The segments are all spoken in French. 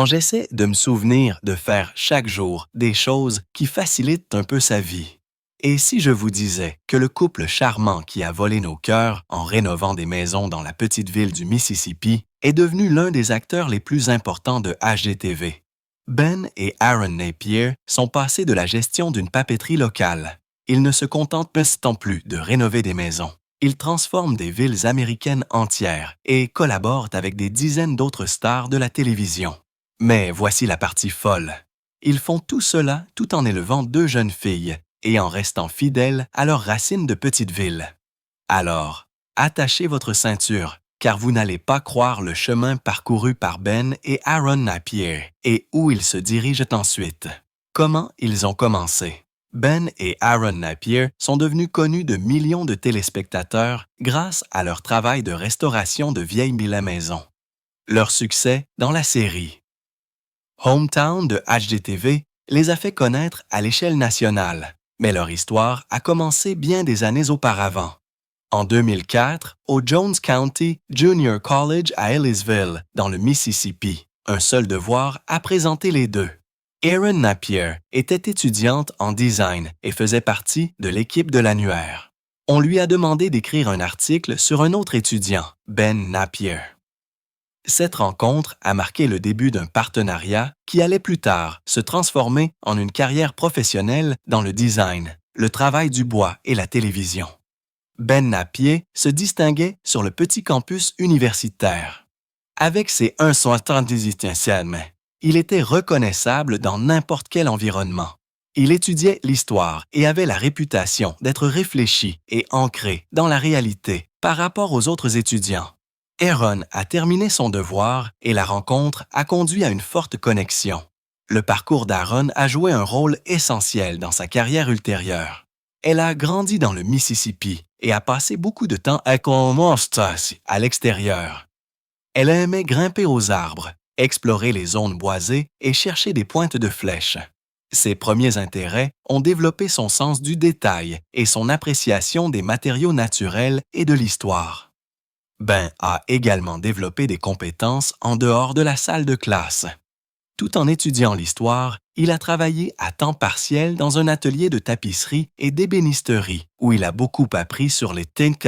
J'essaie de me souvenir de faire chaque jour des choses qui facilitent un peu sa vie. Et si je vous disais que le couple charmant qui a volé nos cœurs en rénovant des maisons dans la petite ville du Mississippi est devenu l'un des acteurs les plus importants de HGTV? Ben et Aaron Napier sont passés de la gestion d'une papeterie locale. Ils ne se contentent pas plus de rénover des maisons. Ils transforment des villes américaines entières et collaborent avec des dizaines d'autres stars de la télévision. Mais voici la partie folle. Ils font tout cela tout en élevant deux jeunes filles et en restant fidèles à leurs racines de petite ville. Alors, attachez votre ceinture, car vous n'allez pas croire le chemin parcouru par Ben et Aaron Napier et où ils se dirigent ensuite. Comment ils ont commencé? Ben et Aaron Napier sont devenus connus de millions de téléspectateurs grâce à leur travail de restauration de vieilles villas maisons. Leur succès dans la série Hometown de HGTV les a fait connaître à l'échelle nationale, mais leur histoire a commencé bien des années auparavant. En 2004, au Jones County Junior College à Ellisville, dans le Mississippi, un seul devoir a présenté les deux. Erin Napier était étudiante en design et faisait partie de l'équipe de l'annuaire. On lui a demandé d'écrire un article sur un autre étudiant, Ben Napier. Cette rencontre a marqué le début d'un partenariat qui allait plus tard se transformer en une carrière professionnelle dans le design, le travail du bois et la télévision. Ben Napier se distinguait sur le petit campus universitaire. Avec ses 1,78 il était reconnaissable dans n'importe quel environnement. Il étudiait l'histoire et avait la réputation d'être réfléchi et ancré dans la réalité par rapport aux autres étudiants. Aaron a terminé son devoir et la rencontre a conduit à une forte connexion. Le parcours d'Aaron a joué un rôle essentiel dans sa carrière ultérieure. Elle a grandi dans le Mississippi et a passé beaucoup de temps à l'extérieur. Elle aimait grimper aux arbres, explorer les zones boisées et chercher des pointes de flèches. Ses premiers intérêts ont développé son sens du détail et son appréciation des matériaux naturels et de l'histoire. Ben a également développé des compétences en dehors de la salle de classe. Tout en étudiant l'histoire, il a travaillé à temps partiel dans un atelier de tapisserie et d'ébénisterie où il a beaucoup appris sur les techniques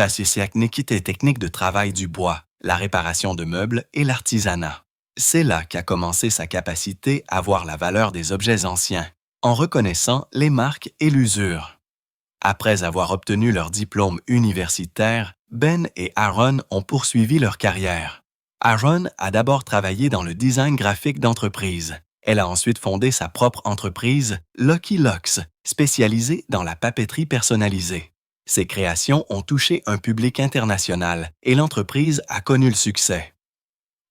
de travail du bois, la réparation de meubles et l'artisanat. C'est là qu'a commencé sa capacité à voir la valeur des objets anciens, en reconnaissant les marques et l'usure. Après avoir obtenu leur diplôme universitaire, Ben et Aaron ont poursuivi leur carrière. Aaron a d'abord travaillé dans le design graphique d'entreprise. Elle a ensuite fondé sa propre entreprise, Lucky Lux, spécialisée dans la papeterie personnalisée. Ses créations ont touché un public international et l'entreprise a connu le succès.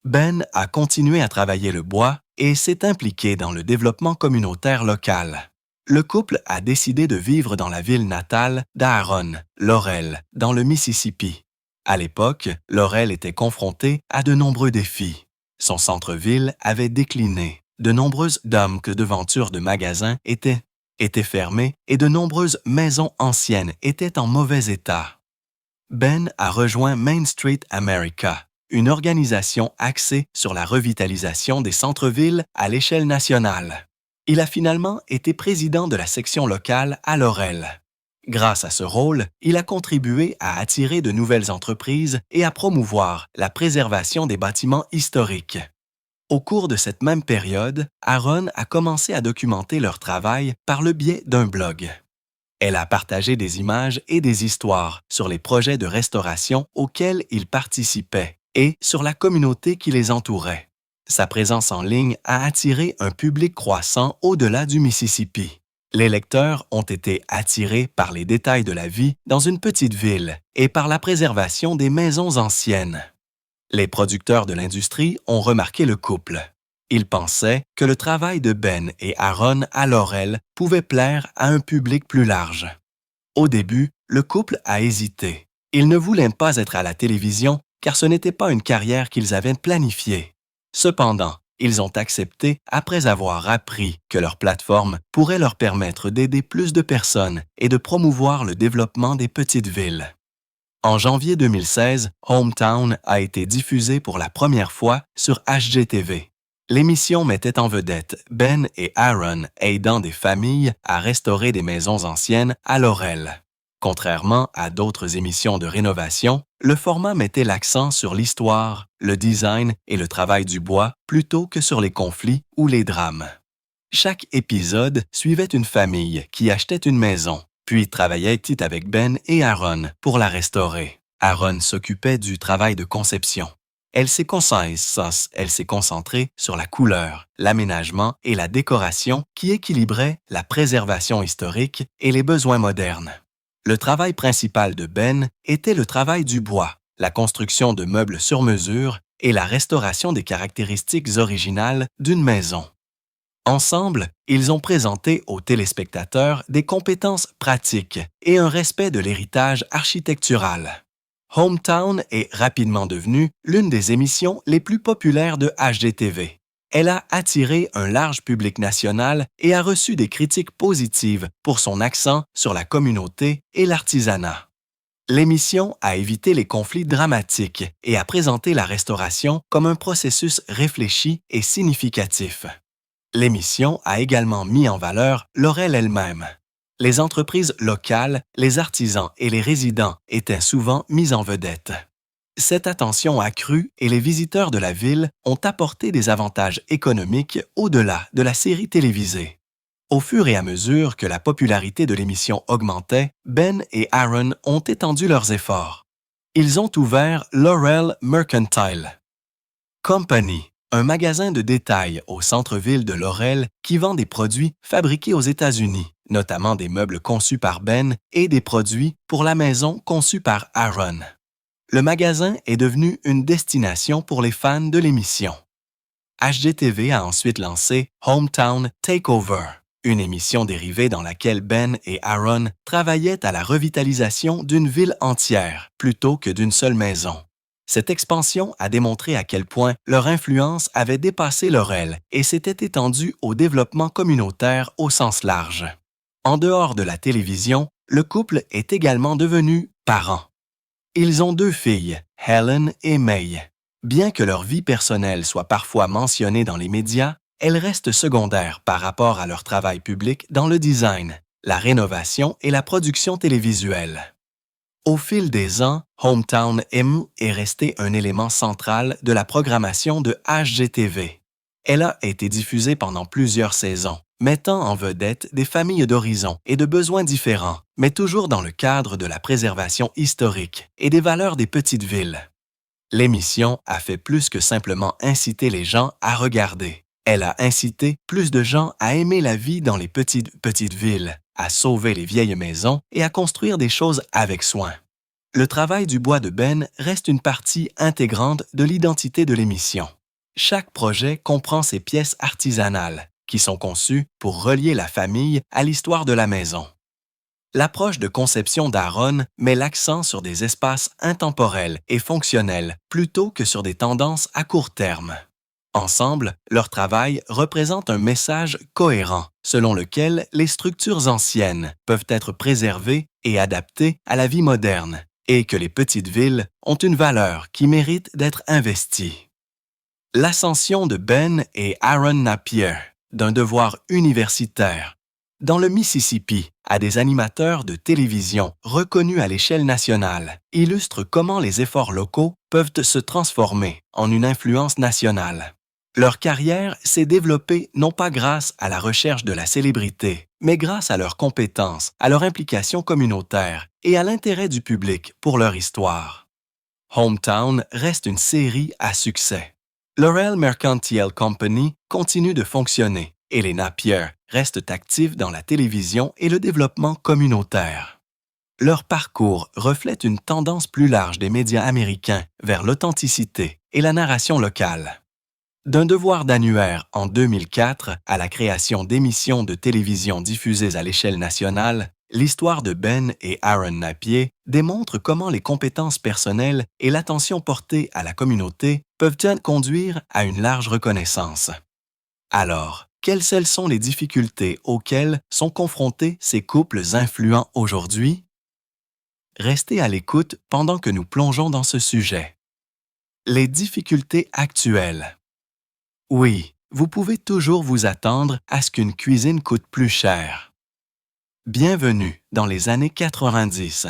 Ben a continué à travailler le bois et s'est impliqué dans le développement communautaire local. Le couple a décidé de vivre dans la ville natale d'Aaron, Laurel, dans le Mississippi. À l'époque, Laurel était confrontée à de nombreux défis. Son centre-ville avait décliné, de nombreuses devantures de magasins étaient fermées et de nombreuses maisons anciennes étaient en mauvais état. Ben a rejoint Main Street America, une organisation axée sur la revitalisation des centres-villes à l'échelle nationale. Il a finalement été président de la section locale à Laurel. Grâce à ce rôle, il a contribué à attirer de nouvelles entreprises et à promouvoir la préservation des bâtiments historiques. Au cours de cette même période, Aaron a commencé à documenter leur travail par le biais d'un blog. Elle a partagé des images et des histoires sur les projets de restauration auxquels il participait et sur la communauté qui les entourait. Sa présence en ligne a attiré un public croissant au-delà du Mississippi. Les lecteurs ont été attirés par les détails de la vie dans une petite ville et par la préservation des maisons anciennes. Les producteurs de l'industrie ont remarqué le couple. Ils pensaient que le travail de Ben et Aaron à Laurel pouvait plaire à un public plus large. Au début, le couple a hésité. Ils ne voulaient pas être à la télévision car ce n'était pas une carrière qu'ils avaient planifiée. Cependant, ils ont accepté après avoir appris que leur plateforme pourrait leur permettre d'aider plus de personnes et de promouvoir le développement des petites villes. En janvier 2016, Hometown a été diffusé pour la première fois sur HGTV. L'émission mettait en vedette Ben et Aaron aidant des familles à restaurer des maisons anciennes à Laurel. Contrairement à d'autres émissions de rénovation, le format mettait l'accent sur l'histoire, le design et le travail du bois plutôt que sur les conflits ou les drames. Chaque épisode suivait une famille qui achetait une maison, puis travaillait avec Ben et Aaron pour la restaurer. Aaron s'occupait du travail de conception. Elle s'est concentrée sur la couleur, l'aménagement et la décoration qui équilibraient la préservation historique et les besoins modernes. Le travail principal de Ben était le travail du bois, la construction de meubles sur mesure et la restauration des caractéristiques originales d'une maison. Ensemble, ils ont présenté aux téléspectateurs des compétences pratiques et un respect de l'héritage architectural. Hometown est rapidement devenue l'une des émissions les plus populaires de HGTV. Elle a attiré un large public national et a reçu des critiques positives pour son accent sur la communauté et l'artisanat. L'émission a évité les conflits dramatiques et a présenté la restauration comme un processus réfléchi et significatif. L'émission a également mis en valeur Laurel elle-même. Les entreprises locales, les artisans et les résidents étaient souvent mis en vedette. Cette attention accrue et les visiteurs de la ville ont apporté des avantages économiques au-delà de la série télévisée. Au fur et à mesure que la popularité de l'émission augmentait, Ben et Aaron ont étendu leurs efforts. Ils ont ouvert Laurel Mercantile Company, un magasin de détail au centre-ville de Laurel qui vend des produits fabriqués aux États-Unis, notamment des meubles conçus par Ben et des produits pour la maison conçus par Aaron. Le magasin est devenu une destination pour les fans de l'émission. HGTV a ensuite lancé Hometown Takeover, une émission dérivée dans laquelle Ben et Aaron travaillaient à la revitalisation d'une ville entière plutôt que d'une seule maison. Cette expansion a démontré à quel point leur influence avait dépassé Laurel et s'était étendue au développement communautaire au sens large. En dehors de la télévision, le couple est également devenu parents. Ils ont 2 filles, Helen et May. Bien que leur vie personnelle soit parfois mentionnée dans les médias, elles restent secondaires par rapport à leur travail public dans le design, la rénovation et la production télévisuelle. Au fil des ans, Hometown M est resté un élément central de la programmation de HGTV. Elle a été diffusée pendant plusieurs saisons, mettant en vedette des familles d'horizons et de besoins différents, mais toujours dans le cadre de la préservation historique et des valeurs des petites villes. L'émission a fait plus que simplement inciter les gens à regarder. Elle a incité plus de gens à aimer la vie dans les petites villes, à sauver les vieilles maisons et à construire des choses avec soin. Le travail du bois de Ben reste une partie intégrante de l'identité de l'émission. Chaque projet comprend ses pièces artisanales, qui sont conçues pour relier la famille à l'histoire de la maison. L'approche de conception d'Aaron met l'accent sur des espaces intemporels et fonctionnels plutôt que sur des tendances à court terme. Ensemble, leur travail représente un message cohérent selon lequel les structures anciennes peuvent être préservées et adaptées à la vie moderne et que les petites villes ont une valeur qui mérite d'être investie. L'ascension de Ben et Aaron Napier, d'un devoir universitaire, dans le Mississippi, à des animateurs de télévision reconnus à l'échelle nationale, illustre comment les efforts locaux peuvent se transformer en une influence nationale. Leur carrière s'est développée non pas grâce à la recherche de la célébrité, mais grâce à leurs compétences, à leur implication communautaire et à l'intérêt du public pour leur histoire. Hometown reste une série à succès. Laurel Mercantile Company continue de fonctionner et les Napier restent actifs dans la télévision et le développement communautaire. Leur parcours reflète une tendance plus large des médias américains vers l'authenticité et la narration locale. D'un devoir d'annuaire en 2004 à la création d'émissions de télévision diffusées à l'échelle nationale, l'histoire de Ben et Aaron Napier démontre comment les compétences personnelles et l'attention portée à la communauté peuvent conduire à une large reconnaissance. Alors, quelles sont les difficultés auxquelles sont confrontés ces couples influents aujourd'hui? Restez à l'écoute pendant que nous plongeons dans ce sujet. Les difficultés actuelles. Oui, vous pouvez toujours vous attendre à ce qu'une cuisine coûte plus cher. Bienvenue dans les années 90.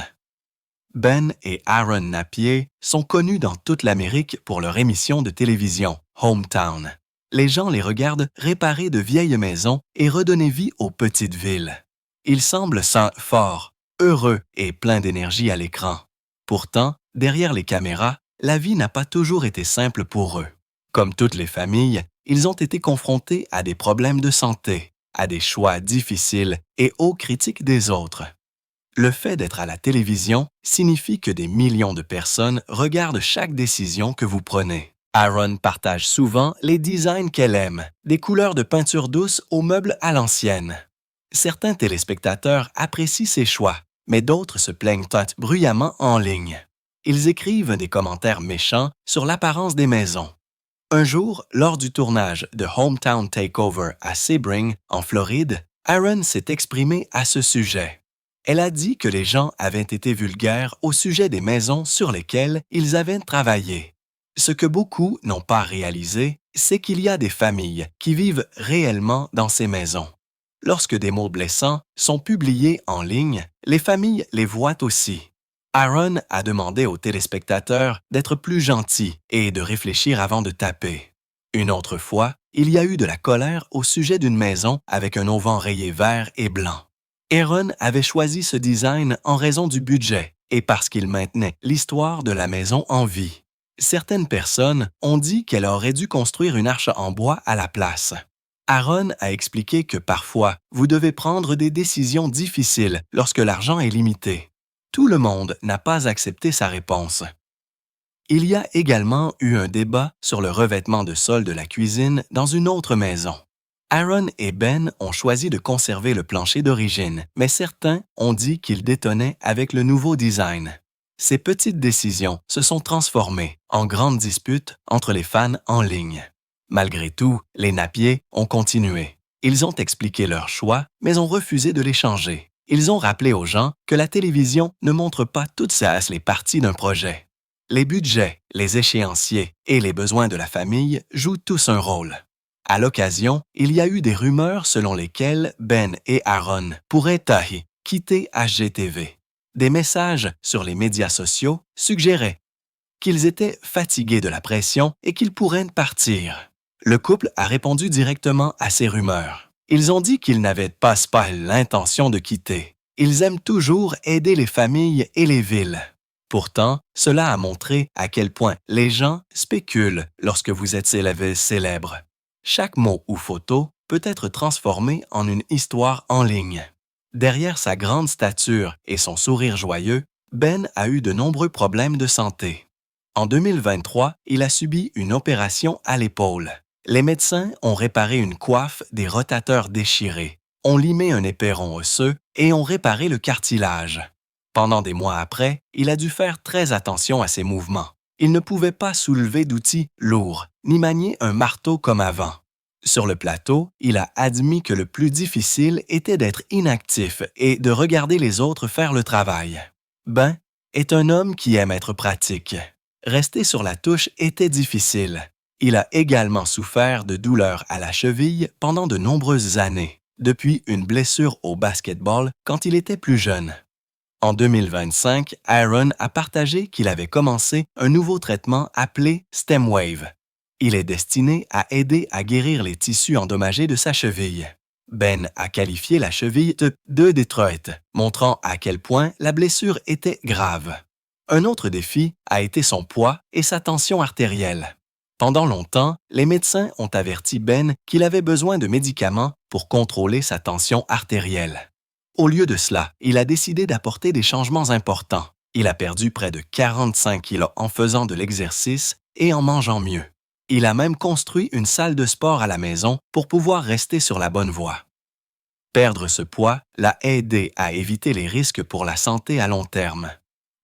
Ben et Aaron Napier sont connus dans toute l'Amérique pour leur émission de télévision, Hometown. Les gens les regardent réparer de vieilles maisons et redonner vie aux petites villes. Ils semblent forts, heureux et pleins d'énergie à l'écran. Pourtant, derrière les caméras, la vie n'a pas toujours été simple pour eux. Comme toutes les familles, ils ont été confrontés à des problèmes de santé, à des choix difficiles et aux critiques des autres. Le fait d'être à la télévision signifie que des millions de personnes regardent chaque décision que vous prenez. Aaron partage souvent les designs qu'elle aime, des couleurs de peinture douce aux meubles à l'ancienne. Certains téléspectateurs apprécient ses choix, mais d'autres se plaignent bruyamment en ligne. Ils écrivent des commentaires méchants sur l'apparence des maisons. Un jour, lors du tournage de Hometown Takeover à Sebring, en Floride, Aaron s'est exprimé à ce sujet. Elle a dit que les gens avaient été vulgaires au sujet des maisons sur lesquelles ils avaient travaillé. Ce que beaucoup n'ont pas réalisé, c'est qu'il y a des familles qui vivent réellement dans ces maisons. Lorsque des mots blessants sont publiés en ligne, les familles les voient aussi. Aaron a demandé aux téléspectateurs d'être plus gentils et de réfléchir avant de taper. Une autre fois, il y a eu de la colère au sujet d'une maison avec un auvent rayé vert et blanc. Aaron avait choisi ce design en raison du budget et parce qu'il maintenait l'histoire de la maison en vie. Certaines personnes ont dit qu'elle aurait dû construire une arche en bois à la place. Aaron a expliqué que parfois, vous devez prendre des décisions difficiles lorsque l'argent est limité. Tout le monde n'a pas accepté sa réponse. Il y a également eu un débat sur le revêtement de sol de la cuisine dans une autre maison. Aaron et Ben ont choisi de conserver le plancher d'origine, mais certains ont dit qu'ils détonnaient avec le nouveau design. Ces petites décisions se sont transformées en grandes disputes entre les fans en ligne. Malgré tout, les Napier ont continué. Ils ont expliqué leur choix, mais ont refusé de les changer. Ils ont rappelé aux gens que la télévision ne montre pas toutes les parties d'un projet. Les budgets, les échéanciers et les besoins de la famille jouent tous un rôle. À l'occasion, il y a eu des rumeurs selon lesquelles Ben et Aaron pourraient quitter HGTV. Des messages sur les médias sociaux suggéraient qu'ils étaient fatigués de la pression et qu'ils pourraient partir. Le couple a répondu directement à ces rumeurs. Ils ont dit qu'ils n'avaient pas l'intention de quitter. Ils aiment toujours aider les familles et les villes. Pourtant, cela a montré à quel point les gens spéculent lorsque vous êtes célèbre. Chaque mot ou photo peut être transformé en une histoire en ligne. Derrière sa grande stature et son sourire joyeux, Ben a eu de nombreux problèmes de santé. En 2023, il a subi une opération à l'épaule. Les médecins ont réparé une coiffe des rotateurs déchirés, ont limé un éperon osseux et ont réparé le cartilage. Pendant des mois après, il a dû faire très attention à ses mouvements. Il ne pouvait pas soulever d'outils lourds, ni manier un marteau comme avant. Sur le plateau, il a admis que le plus difficile était d'être inactif et de regarder les autres faire le travail. Ben est un homme qui aime être pratique. Rester sur la touche était difficile. Il a également souffert de douleurs à la cheville pendant de nombreuses années, depuis une blessure au basketball quand il était plus jeune. En 2025, Aaron a partagé qu'il avait commencé un nouveau traitement appelé StemWave. Il est destiné à aider à guérir les tissus endommagés de sa cheville. Ben a qualifié la cheville de Detroit, montrant à quel point la blessure était grave. Un autre défi a été son poids et sa tension artérielle. Pendant longtemps, les médecins ont averti Ben qu'il avait besoin de médicaments pour contrôler sa tension artérielle. Au lieu de cela, il a décidé d'apporter des changements importants. Il a perdu près de 45 kilos en faisant de l'exercice et en mangeant mieux. Il a même construit une salle de sport à la maison pour pouvoir rester sur la bonne voie. Perdre ce poids l'a aidé à éviter les risques pour la santé à long terme.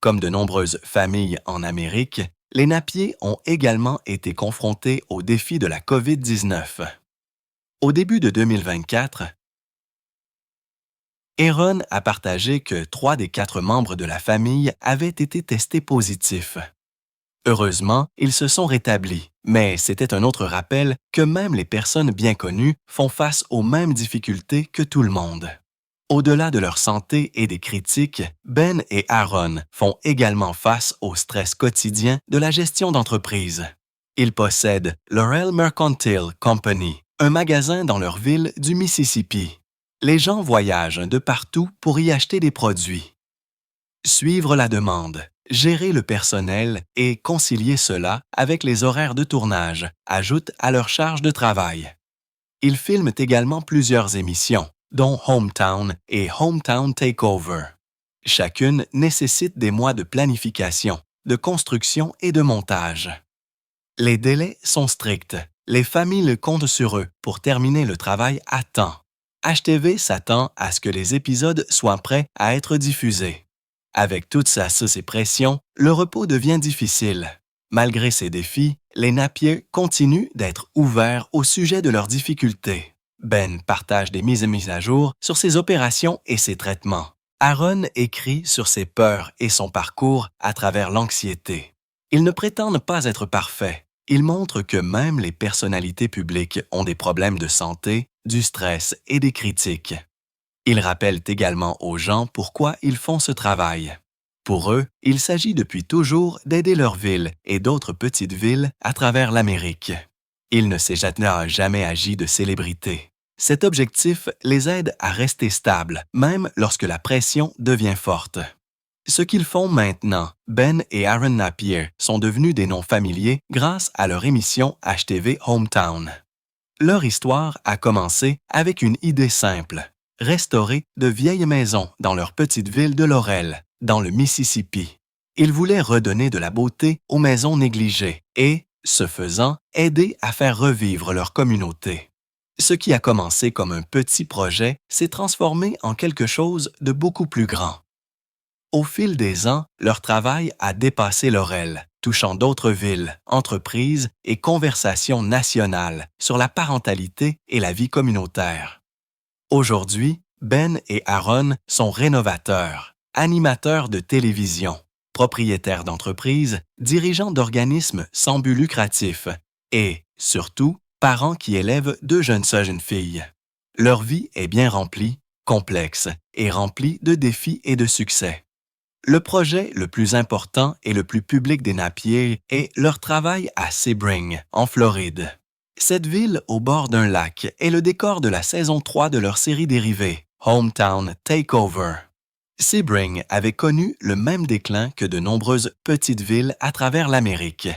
Comme de nombreuses familles en Amérique, les Napier ont également été confrontés au défi de la COVID-19. Au début de 2024, Aaron a partagé que 3 des 4 membres de la famille avaient été testés positifs. Heureusement, ils se sont rétablis, mais c'était un autre rappel que même les personnes bien connues font face aux mêmes difficultés que tout le monde. Au-delà de leur santé et des critiques, Ben et Aaron font également face au stress quotidien de la gestion d'entreprise. Ils possèdent Laurel Mercantile Company, un magasin dans leur ville du Mississippi. Les gens voyagent de partout pour y acheter des produits. Suivre la demande, gérer le personnel et concilier cela avec les horaires de tournage ajoutent à leur charge de travail. Ils filment également plusieurs émissions, dont Hometown et Hometown Takeover. Chacune nécessite des mois de planification, de construction et de montage. Les délais sont stricts. Les familles comptent sur eux pour terminer le travail à temps. HTV s'attend à ce que les épisodes soient prêts à être diffusés. Avec toutes ces pressions, le repos devient difficile. Malgré ces défis, les Napier continuent d'être ouverts au sujet de leurs difficultés. Ben partage des mises à jour sur ses opérations et ses traitements. Aaron écrit sur ses peurs et son parcours à travers l'anxiété. Ils ne prétendent pas être parfaits. Ils montrent que même les personnalités publiques ont des problèmes de santé, du stress et des critiques. Ils rappellent également aux gens pourquoi ils font ce travail. Pour eux, il s'agit depuis toujours d'aider leur ville et d'autres petites villes à travers l'Amérique. Ils ne s'éjectent jamais agi de célébrité. Cet objectif les aide à rester stables, même lorsque la pression devient forte. Ce qu'ils font maintenant, Ben et Aaron Napier sont devenus des noms familiers grâce à leur émission HTV Hometown. Leur histoire a commencé avec une idée simple: restaurer de vieilles maisons dans leur petite ville de Laurel, dans le Mississippi. Ils voulaient redonner de la beauté aux maisons négligées et, ce faisant, aider à faire revivre leur communauté. Ce qui a commencé comme un petit projet s'est transformé en quelque chose de beaucoup plus grand. Au fil des ans, leur travail a dépassé Laurel, touchant d'autres villes, entreprises et conversations nationales sur la parentalité et la vie communautaire. Aujourd'hui, Ben et Aaron sont rénovateurs, animateurs de télévision, propriétaires d'entreprises, dirigeants d'organismes sans but lucratif et, surtout, parents qui élèvent deux jeunes filles. Leur vie est bien remplie, complexe et remplie de défis et de succès. Le projet le plus important et le plus public des Napier est leur travail à Sebring, en Floride. Cette ville au bord d'un lac est le décor de la saison 3 de leur série dérivée, Hometown Takeover. Sebring avait connu le même déclin que de nombreuses petites villes à travers l'Amérique.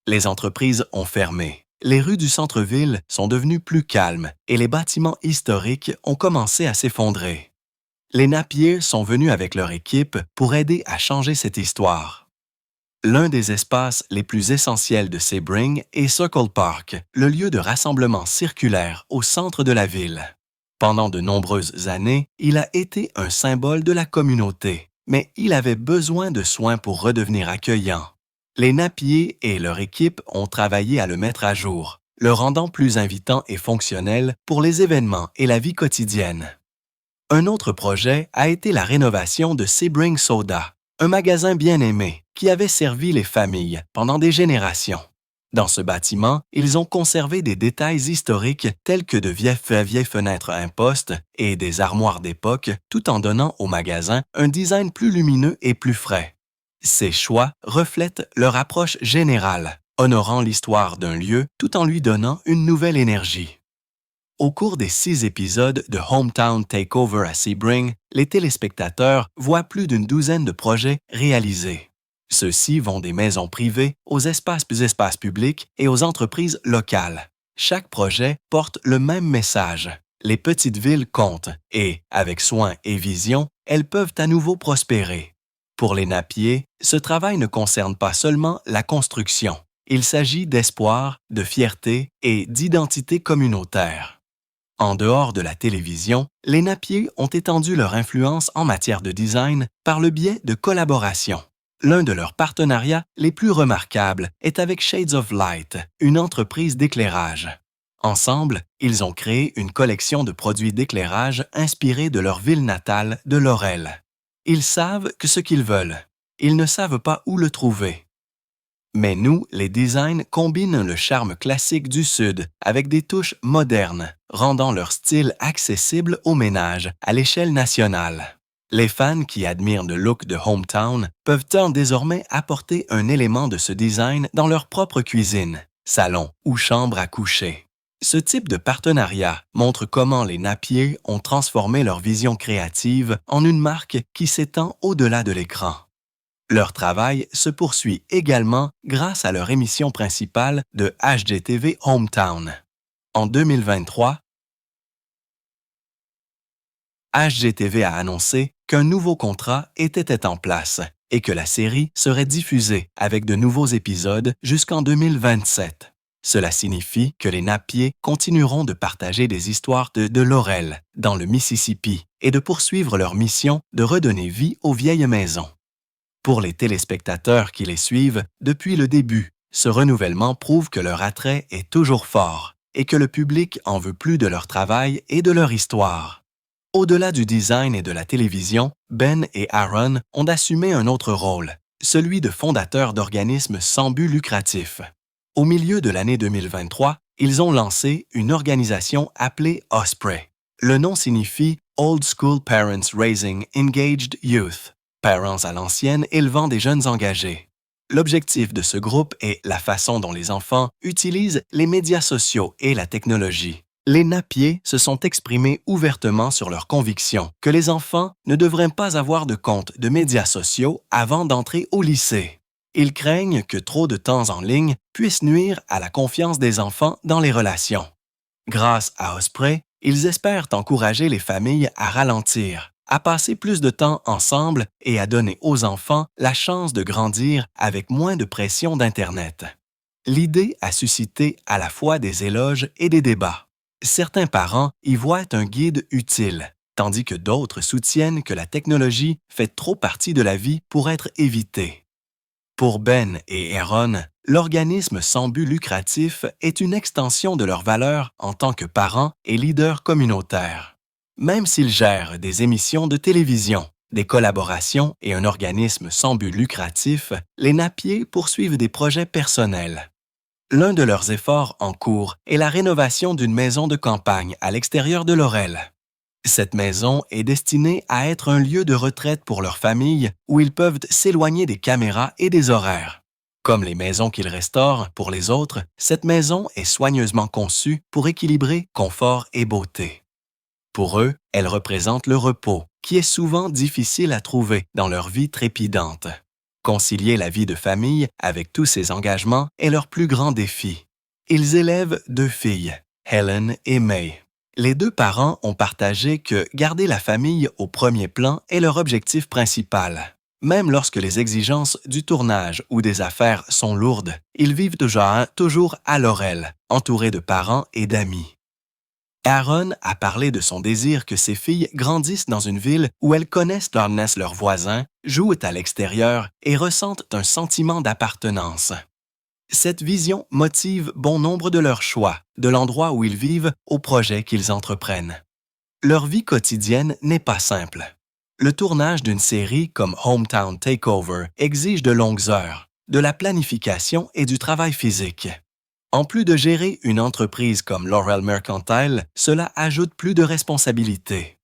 Les entreprises ont fermé. Les rues du centre-ville sont devenues plus calmes et les bâtiments historiques ont commencé à s'effondrer. Les Napier sont venus avec leur équipe pour aider à changer cette histoire. L'un des espaces les plus essentiels de Sebring est Circle Park, le lieu de rassemblement circulaire au centre de la ville. Pendant de nombreuses années, il a été un symbole de la communauté, mais il avait besoin de soins pour redevenir accueillant. Les Napier et leur équipe ont travaillé à le mettre à jour, le rendant plus invitant et fonctionnel pour les événements et la vie quotidienne. Un autre projet a été la rénovation de Sebring Soda, un magasin bien aimé qui avait servi les familles pendant des générations. Dans ce bâtiment, ils ont conservé des détails historiques tels que de vieilles fenêtres impostes et des armoires d'époque, tout en donnant au magasin un design plus lumineux et plus frais. Ces choix reflètent leur approche générale, honorant l'histoire d'un lieu tout en lui donnant une nouvelle énergie. Au cours des 6 épisodes de Hometown Takeover à Sebring, les téléspectateurs voient plus d'une douzaine de projets réalisés. Ceux-ci vont des maisons privées aux espaces publics et aux entreprises locales. Chaque projet porte le même message. Les petites villes comptent et, avec soin et vision, elles peuvent à nouveau prospérer. Pour les Napier, ce travail ne concerne pas seulement la construction. Il s'agit d'espoir, de fierté et d'identité communautaire. En dehors de la télévision, les Napier ont étendu leur influence en matière de design par le biais de collaborations. L'un de leurs partenariats les plus remarquables est avec Shades of Light, une entreprise d'éclairage. Ensemble, ils ont créé une collection de produits d'éclairage inspirés de leur ville natale de Laurel. Ils savent ce qu'ils veulent. Ils ne savent pas où le trouver. Mais nous, les designs combinent le charme classique du Sud avec des touches modernes, rendant leur style accessible aux ménages à l'échelle nationale. Les fans qui admirent le look de Hometown peuvent désormais apporter un élément de ce design dans leur propre cuisine, salon ou chambre à coucher. Ce type de partenariat montre comment les Napier ont transformé leur vision créative en une marque qui s'étend au-delà de l'écran. Leur travail se poursuit également grâce à leur émission principale de HGTV Hometown. En 2023, HGTV a annoncé qu'un nouveau contrat était en place et que la série serait diffusée avec de nouveaux épisodes jusqu'en 2027. Cela signifie que les Napier continueront de partager des histoires de Laurel dans le Mississippi et de poursuivre leur mission de redonner vie aux vieilles maisons. Pour les téléspectateurs qui les suivent depuis le début, ce renouvellement prouve que leur attrait est toujours fort et que le public en veut plus de leur travail et de leur histoire. Au-delà du design et de la télévision, Ben et Aaron ont assumé un autre rôle, celui de fondateurs d'organismes sans but lucratif. Au milieu de l'année 2023, ils ont lancé une organisation appelée Osprey. Le nom signifie Old School Parents Raising Engaged Youth, parents à l'ancienne élevant des jeunes engagés. L'objectif de ce groupe est la façon dont les enfants utilisent les médias sociaux et la technologie. Les Napier se sont exprimés ouvertement sur leur conviction que les enfants ne devraient pas avoir de compte de médias sociaux avant d'entrer au lycée. Ils craignent que trop de temps en ligne puisse nuire à la confiance des enfants dans les relations. Grâce à Osprey, ils espèrent encourager les familles à ralentir, à passer plus de temps ensemble et à donner aux enfants la chance de grandir avec moins de pression d'Internet. L'idée a suscité à la fois des éloges et des débats. Certains parents y voient un guide utile, tandis que d'autres soutiennent que la technologie fait trop partie de la vie pour être évitée. Pour Ben et Aaron, l'organisme sans but lucratif est une extension de leurs valeurs en tant que parents et leaders communautaires. Même s'ils gèrent des émissions de télévision, des collaborations et un organisme sans but lucratif, les Napier poursuivent des projets personnels. L'un de leurs efforts en cours est la rénovation d'une maison de campagne à l'extérieur de Laurel. Cette maison est destinée à être un lieu de retraite pour leur famille où ils peuvent s'éloigner des caméras et des horaires. Comme les maisons qu'ils restaurent pour les autres, cette maison est soigneusement conçue pour équilibrer confort et beauté. Pour eux, elle représente le repos, qui est souvent difficile à trouver dans leur vie trépidante. Concilier la vie de famille avec tous ces engagements est leur plus grand défi. Ils élèvent 2 filles, Helen et May. Les 2 parents ont partagé que garder la famille au premier plan est leur objectif principal. Même lorsque les exigences du tournage ou des affaires sont lourdes, ils vivent toujours à Laurel, entourés de parents et d'amis. Aaron a parlé de son désir que ses filles grandissent dans une ville où elles connaissent leurs voisins, jouent à l'extérieur et ressentent un sentiment d'appartenance. Cette vision motive bon nombre de leurs choix, de l'endroit où ils vivent au projet qu'ils entreprennent. Leur vie quotidienne n'est pas simple. Le tournage d'une série comme Hometown Takeover exige de longues heures, de la planification et du travail physique. En plus de gérer une entreprise comme Laurel Mercantile, cela ajoute plus de responsabilités.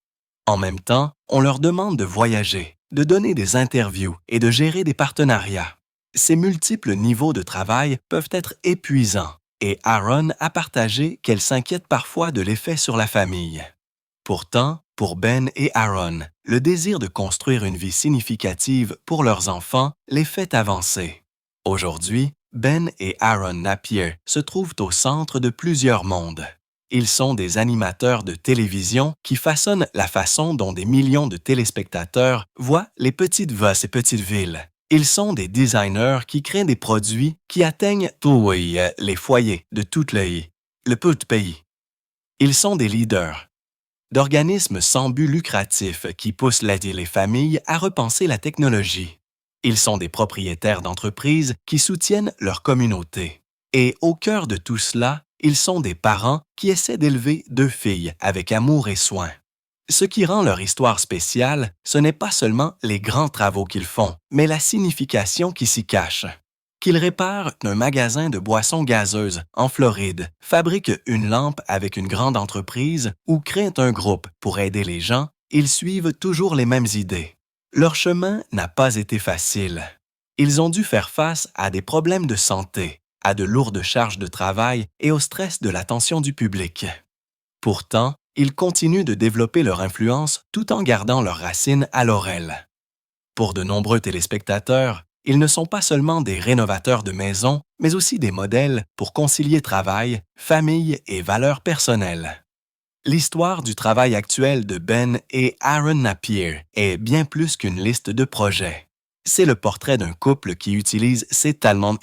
En même temps, on leur demande de voyager, de donner des interviews et de gérer des partenariats. Ces multiples niveaux de travail peuvent être épuisants et Aaron a partagé qu'elle s'inquiète parfois de l'effet sur la famille. Pourtant, pour Ben et Aaron, le désir de construire une vie significative pour leurs enfants les fait avancer. Aujourd'hui, Ben et Aaron Napier se trouvent au centre de plusieurs mondes. Ils sont des animateurs de télévision qui façonnent la façon dont des millions de téléspectateurs voient les petites villes. Ils sont des designers qui créent des produits qui atteignent tous les foyers de tout le pays. Ils sont des leaders d'organismes sans but lucratif qui poussent les familles à repenser la technologie. Ils sont des propriétaires d'entreprises qui soutiennent leur communauté. Et au cœur de tout cela, ils sont des parents qui essaient d'élever 2 filles avec amour et soin. Ce qui rend leur histoire spéciale, ce n'est pas seulement les grands travaux qu'ils font, mais la signification qui s'y cache. qu'il répare un magasin de boissons gazeuses en Floride, fabrique une lampe avec une grande entreprise ou crée un groupe pour aider les gens, ils suivent toujours les mêmes idées. Leur chemin n'a pas été facile. Ils ont dû faire face à des problèmes de santé, à de lourdes charges de travail et au stress de l'attention du public. Pourtant, ils continuent de développer leur influence tout en gardant leurs racines à Laurel. Pour de nombreux téléspectateurs, ils ne sont pas seulement des rénovateurs de maisons, mais aussi des modèles pour concilier travail, famille et valeurs personnelles. L'histoire du travail actuel de Ben et Aaron Napier est bien plus qu'une liste de projets. C'est le portrait d'un couple qui utilise ses talents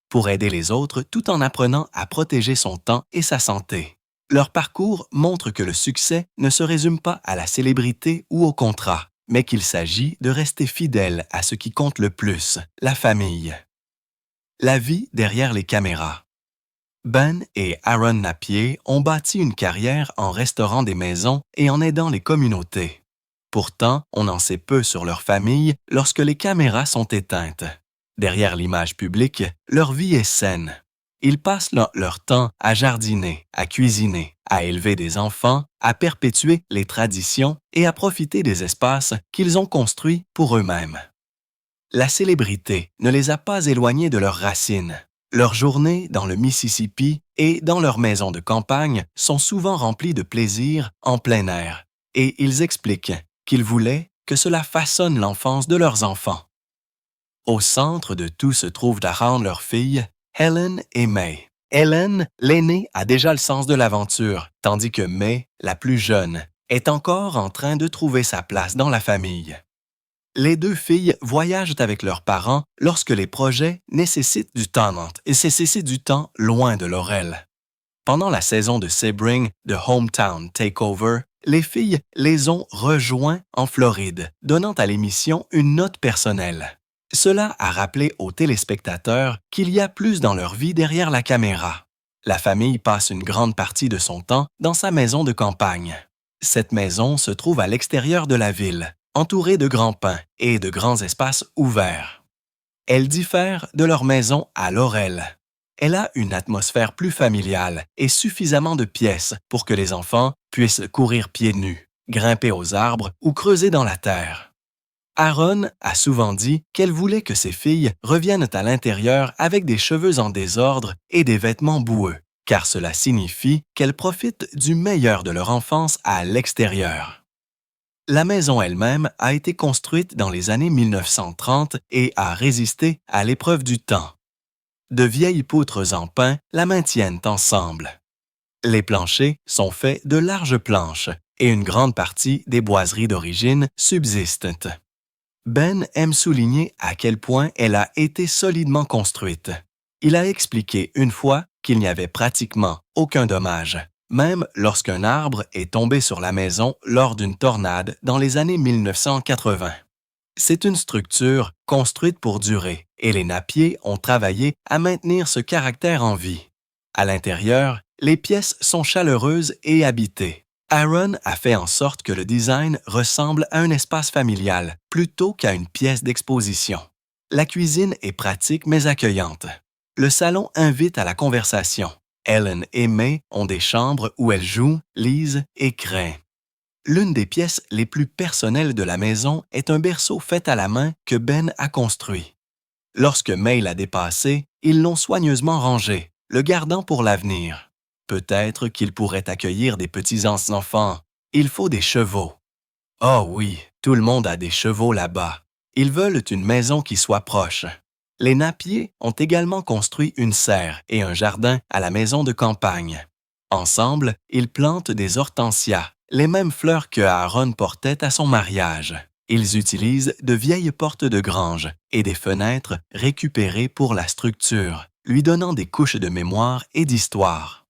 pour aider les autres tout en apprenant à protéger son temps et sa santé. Leur parcours montre que le succès ne se résume pas à la célébrité ou au contrat, mais qu'il s'agit de rester fidèle à ce qui compte le plus, la famille. La vie derrière les caméras. Ben et Aaron Napier ont bâti une carrière en restaurant des maisons et en aidant les communautés. Pourtant, on en sait peu sur leur famille lorsque les caméras sont éteintes. Derrière l'image publique, leur vie est saine. Ils passent leur temps à jardiner, à cuisiner, à élever des enfants, à perpétuer les traditions et à profiter des espaces qu'ils ont construits pour eux-mêmes. La célébrité ne les a pas éloignés de leurs racines. Leurs journées dans le Mississippi et dans leur maison de campagne sont souvent remplies de plaisir en plein air, et ils expliquent qu'ils voulaient que cela façonne l'enfance de leurs enfants. Au centre de tout se trouve Daran, leur fille, Helen et May. Helen, l'aînée, a déjà le sens de l'aventure, tandis que May, la plus jeune, est encore en train de trouver sa place dans la famille. Les deux filles voyagent avec leurs parents lorsque les projets nécessitent du temps loin de Laurel. Pendant la saison de Sebring de Hometown Takeover, les filles les ont rejoints en Floride, donnant à l'émission une note personnelle. Cela a rappelé aux téléspectateurs qu'il y a plus dans leur vie derrière la caméra. La famille passe une grande partie de son temps dans sa maison de campagne. Cette maison se trouve à l'extérieur de la ville, entourée de grands pins et de grands espaces ouverts. Elle diffère de leur maison à Laurel. Elle a une atmosphère plus familiale et suffisamment de pièces pour que les enfants puissent courir pieds nus, grimper aux arbres ou creuser dans la terre. Aaron a souvent dit qu'elle voulait que ses filles reviennent à l'intérieur avec des cheveux en désordre et des vêtements boueux, car cela signifie qu'elles profitent du meilleur de leur enfance à l'extérieur. La maison elle-même a été construite dans les années 1930 et a résisté à l'épreuve du temps. De vieilles poutres en pin la maintiennent ensemble. Les planchers sont faits de larges planches et une grande partie des boiseries d'origine subsistent. Ben aime souligner à quel point elle a été solidement construite. Il a expliqué une fois qu'il n'y avait pratiquement aucun dommage, même lorsqu'un arbre est tombé sur la maison lors d'une tornade dans les années 1980. C'est une structure construite pour durer et les Napier ont travaillé à maintenir ce caractère en vie. À l'intérieur, les pièces sont chaleureuses et habitées. Aaron a fait en sorte que le design ressemble à un espace familial plutôt qu'à une pièce d'exposition. La cuisine est pratique mais accueillante. Le salon invite à la conversation. Helen et May ont des chambres où elles jouent, lisent et créent. L'une des pièces les plus personnelles de la maison est un berceau fait à la main que Ben a construit. Lorsque May l'a dépassé, ils l'ont soigneusement rangé, le gardant pour l'avenir. Peut-être qu'il pourrait accueillir des petits-enfants. Il faut des chevaux. Oh oui, tout le monde a des chevaux là-bas. Ils veulent une maison qui soit proche. Les Napier ont également construit une serre et un jardin à la maison de campagne. Ensemble, ils plantent des hortensias, les mêmes fleurs que Aaron portait à son mariage. Ils utilisent de vieilles portes de grange et des fenêtres récupérées pour la structure, lui donnant des couches de mémoire et d'histoire.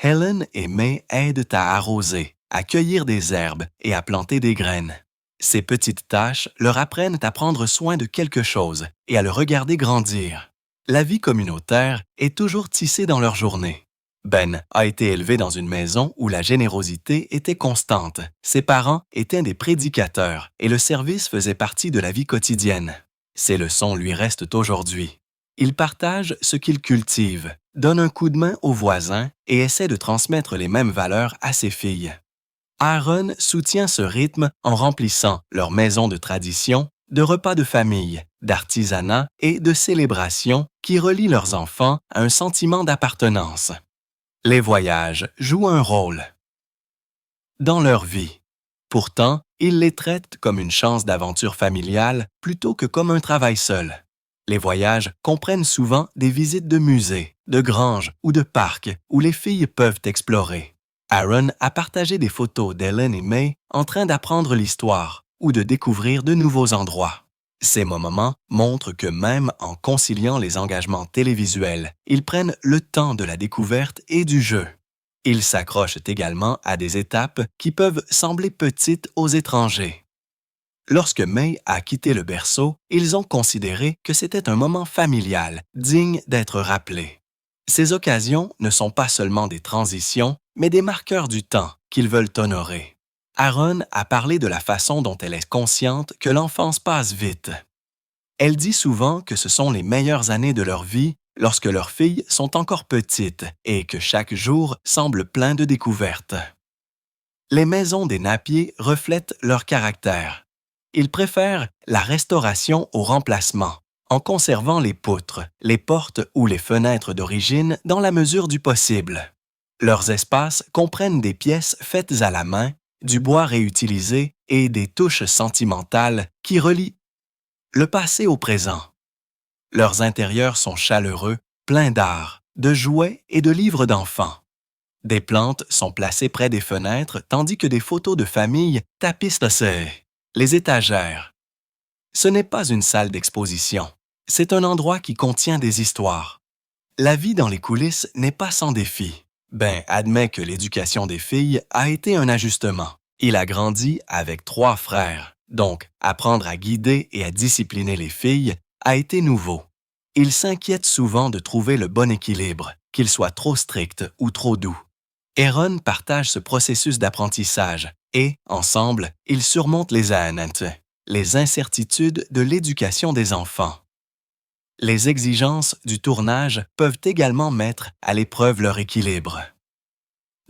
Helen et May aident à arroser, à cueillir des herbes et à planter des graines. Ces petites tâches leur apprennent à prendre soin de quelque chose et à le regarder grandir. La vie communautaire est toujours tissée dans leur journée. Ben a été élevé dans une maison où la générosité était constante. Ses parents étaient des prédicateurs et le service faisait partie de la vie quotidienne. Ces leçons lui restent aujourd'hui. Ils partagent ce qu'ils cultivent, donnent un coup de main aux voisins et essaient de transmettre les mêmes valeurs à ses filles. Aaron soutient ce rythme en remplissant leur maison de tradition, de repas de famille, d'artisanat et de célébrations qui relient leurs enfants à un sentiment d'appartenance. Les voyages jouent un rôle dans leur vie. Pourtant, ils les traitent comme une chance d'aventure familiale plutôt que comme un travail seul. Les voyages comprennent souvent des visites de musées, de granges ou de parcs où les filles peuvent explorer. Aaron a partagé des photos d'Ellen et May en train d'apprendre l'histoire ou de découvrir de nouveaux endroits. Ces moments montrent que même en conciliant les engagements télévisuels, ils prennent le temps de la découverte et du jeu. Ils s'accrochent également à des étapes qui peuvent sembler petites aux étrangers. Lorsque May a quitté le berceau, ils ont considéré que c'était un moment familial, digne d'être rappelé. Ces occasions ne sont pas seulement des transitions, mais des marqueurs du temps qu'ils veulent honorer. Aaron a parlé de la façon dont elle est consciente que l'enfance passe vite. Elle dit souvent que ce sont les meilleures années de leur vie lorsque leurs filles sont encore petites et que chaque jour semble plein de découvertes. Les maisons des Napier reflètent leur caractère. Ils préfèrent la restauration au remplacement, en conservant les poutres, les portes ou les fenêtres d'origine dans la mesure du possible. Leurs espaces comprennent des pièces faites à la main, du bois réutilisé et des touches sentimentales qui relient le passé au présent. Leurs intérieurs sont chaleureux, pleins d'art, de jouets et de livres d'enfants. Des plantes sont placées près des fenêtres tandis que des photos de famille tapissent les étagères. Ce n'est pas une salle d'exposition, c'est un endroit qui contient des histoires. La vie dans les coulisses n'est pas sans défi. Ben admet que l'éducation des filles a été un ajustement. Il a grandi avec 3 frères, donc apprendre à guider et à discipliner les filles a été nouveau. Il s'inquiète souvent de trouver le bon équilibre, qu'il soit trop strict ou trop doux. Aaron partage ce processus d'apprentissage et, ensemble, ils surmontent les incertitudes de l'éducation des enfants. Les exigences du tournage peuvent également mettre à l'épreuve leur équilibre.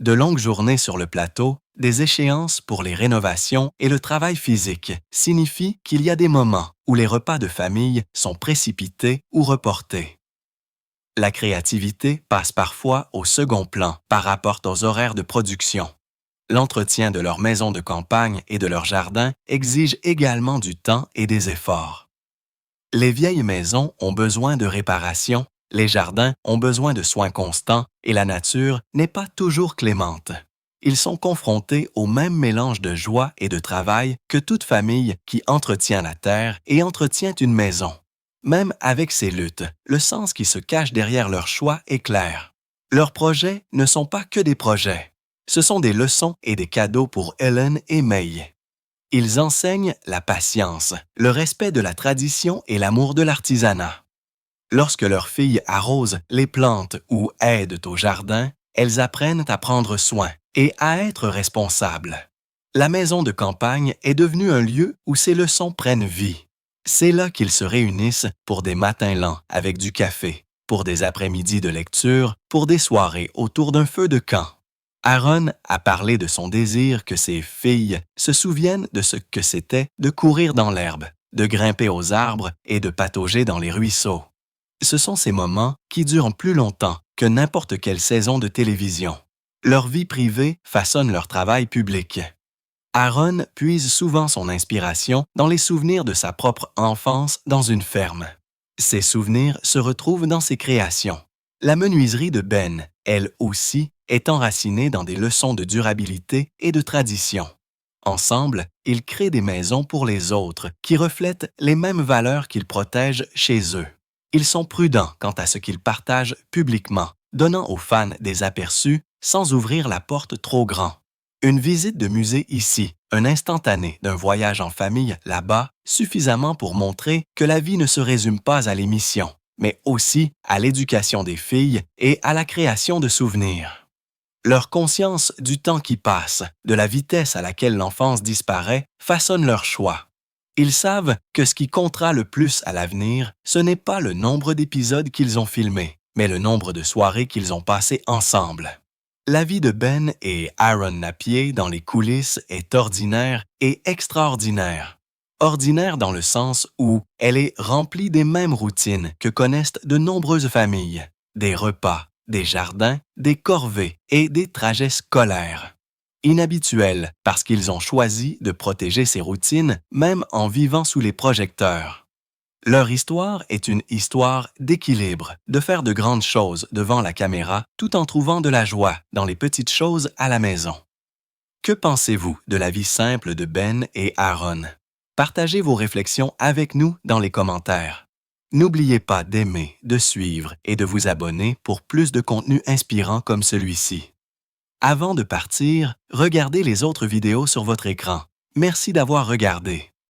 De longues journées sur le plateau, des échéances pour les rénovations et le travail physique signifient qu'il y a des moments où les repas de famille sont précipités ou reportés. La créativité passe parfois au second plan par rapport aux horaires de production. L'entretien de leur maison de campagne et de leur jardin exige également du temps et des efforts. Les vieilles maisons ont besoin de réparation, les jardins ont besoin de soins constants et la nature n'est pas toujours clémente. Ils sont confrontés au même mélange de joie et de travail que toute famille qui entretient la terre et entretient une maison. Même avec ces luttes, le sens qui se cache derrière leurs choix est clair. Leurs projets ne sont pas que des projets. Ce sont des leçons et des cadeaux pour Ellen et May. Ils enseignent la patience, le respect de la tradition et l'amour de l'artisanat. Lorsque leurs filles arrosent les plantes ou aident au jardin, elles apprennent à prendre soin et à être responsables. La maison de campagne est devenue un lieu où ces leçons prennent vie. C'est là qu'ils se réunissent pour des matins lents avec du café, pour des après-midi de lecture, pour des soirées autour d'un feu de camp. Aaron a parlé de son désir que ses filles se souviennent de ce que c'était de courir dans l'herbe, de grimper aux arbres et de patauger dans les ruisseaux. Ce sont ces moments qui durent plus longtemps que n'importe quelle saison de télévision. Leur vie privée façonne leur travail public. Aaron puise souvent son inspiration dans les souvenirs de sa propre enfance dans une ferme. Ces souvenirs se retrouvent dans ses créations. La menuiserie de Ben, elle aussi, est enracinée dans des leçons de durabilité et de tradition. Ensemble, ils créent des maisons pour les autres qui reflètent les mêmes valeurs qu'ils protègent chez eux. Ils sont prudents quant à ce qu'ils partagent publiquement, donnant aux fans des aperçus sans ouvrir la porte trop grand. Une visite de musée ici, un instantané d'un voyage en famille là-bas, suffisamment pour montrer que la vie ne se résume pas à l'émission, mais aussi à l'éducation des filles et à la création de souvenirs. Leur conscience du temps qui passe, de la vitesse à laquelle l'enfance disparaît, façonne leurs choix. Ils savent que ce qui comptera le plus à l'avenir, ce n'est pas le nombre d'épisodes qu'ils ont filmés, mais le nombre de soirées qu'ils ont passées ensemble. La vie de Ben et Aaron Napier dans les coulisses est ordinaire et extraordinaire. Ordinaire dans le sens où elle est remplie des mêmes routines que connaissent de nombreuses familles, des repas, des jardins, des corvées et des trajets scolaires. Inhabituelle parce qu'ils ont choisi de protéger ces routines même en vivant sous les projecteurs. Leur histoire est une histoire d'équilibre, de faire de grandes choses devant la caméra tout en trouvant de la joie dans les petites choses à la maison. Que pensez-vous de la vie simple de Ben et Aaron? Partagez vos réflexions avec nous dans les commentaires. N'oubliez pas d'aimer, de suivre et de vous abonner pour plus de contenu inspirant comme celui-ci. Avant de partir, regardez les autres vidéos sur votre écran. Merci d'avoir regardé.